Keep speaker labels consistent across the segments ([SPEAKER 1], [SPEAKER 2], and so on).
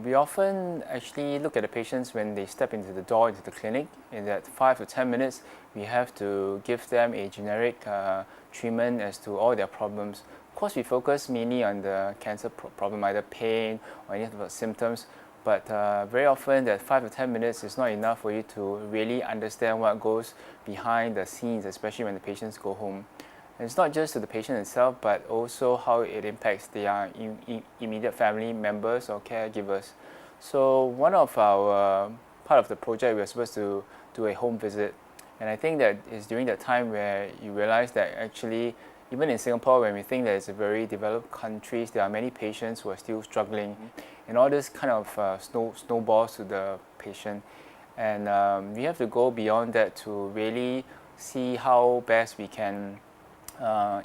[SPEAKER 1] We often actually look at the patients when they step into the door into the clinic. In that 5 to 10 minutes, we have to give them a generic treatment as to all their problems. Of course, we focus mainly on the cancer problem, either pain or any of the symptoms. But very often that 5 to 10 minutes is not enough for you to really understand what goes behind the scenes, especially when the patients go home. And it's not just to the patient itself, but also how it impacts their immediate family members or caregivers. So one of our part of the project, we were supposed to do a home visit. And I think that is during that time where you realize that actually, even in Singapore, when we think that it's a very developed countries, there are many patients who are still struggling. And all this kind of snowballs to the patient. And we have to go beyond that to really see how best we can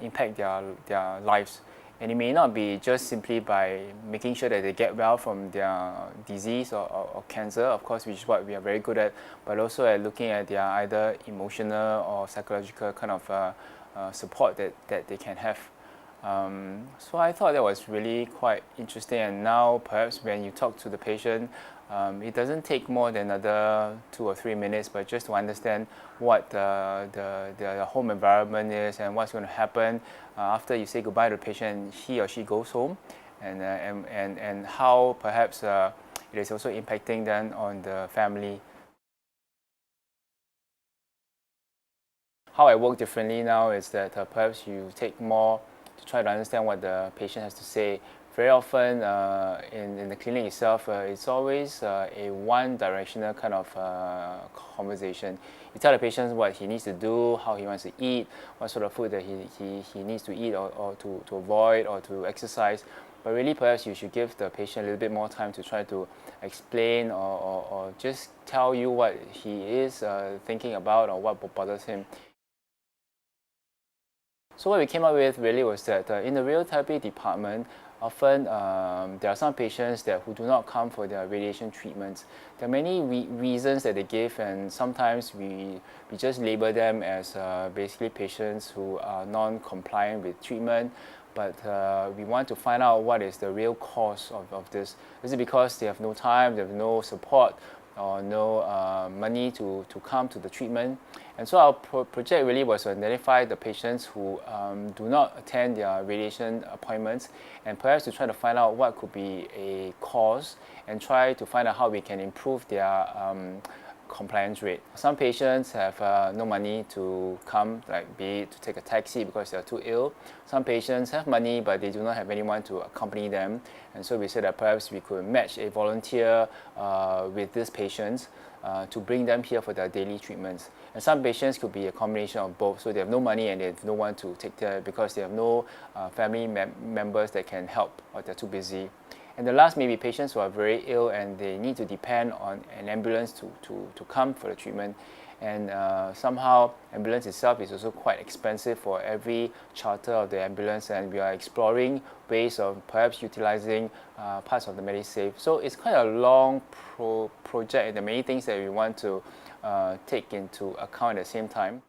[SPEAKER 1] impact their lives. And it may not be just simply by making sure that they get well from their disease or cancer, of course, which is what we are very good at, but also at looking at their either emotional or psychological kind of support that they can have. So I thought that was really quite interesting, and now perhaps when you talk to the patient, it doesn't take more than another 2 or 3 minutes, but just to understand what the home environment is and what's going to happen after you say goodbye to the patient, he or she goes home, and how perhaps it is also impacting then on the family. How I work differently now is that perhaps you take more to try to understand what the patient has to say. Very often in the clinic itself, it's always a one-directional kind of conversation. You tell the patient what he needs to do, how he wants to eat, what sort of food that he needs to eat or to avoid or to exercise. But really perhaps you should give the patient a little bit more time to try to explain or just tell you what he is thinking about or what bothers him. So what we came up with really was that in the radiotherapy department, often there are some patients who do not come for their radiation treatments. There are many reasons that they give, and sometimes we just label them as basically patients who are non-compliant with treatment. But we want to find out what is the real cause of this. Is it because they have no time, they have no support, or no money to come to the treatment? And so our project really was to identify the patients who do not attend their radiation appointments, and perhaps to try to find out what could be a cause and try to find out how we can improve their compliance rate. Some patients have no money to come, like be it to take a taxi because they are too ill. Some patients have money but they do not have anyone to accompany them, and so we said that perhaps we could match a volunteer with these patients to bring them here for their daily treatments. And some patients could be a combination of both, so they have no money and they have no one to take care because they have no family members that can help or they're too busy. And the last may be patients who are very ill and they need to depend on an ambulance to come for the treatment. And somehow ambulance itself is also quite expensive for every charter of the ambulance, and we are exploring ways of perhaps utilizing parts of the MediSave. So it's quite a long project, and there are many things that we want to take into account at the same time.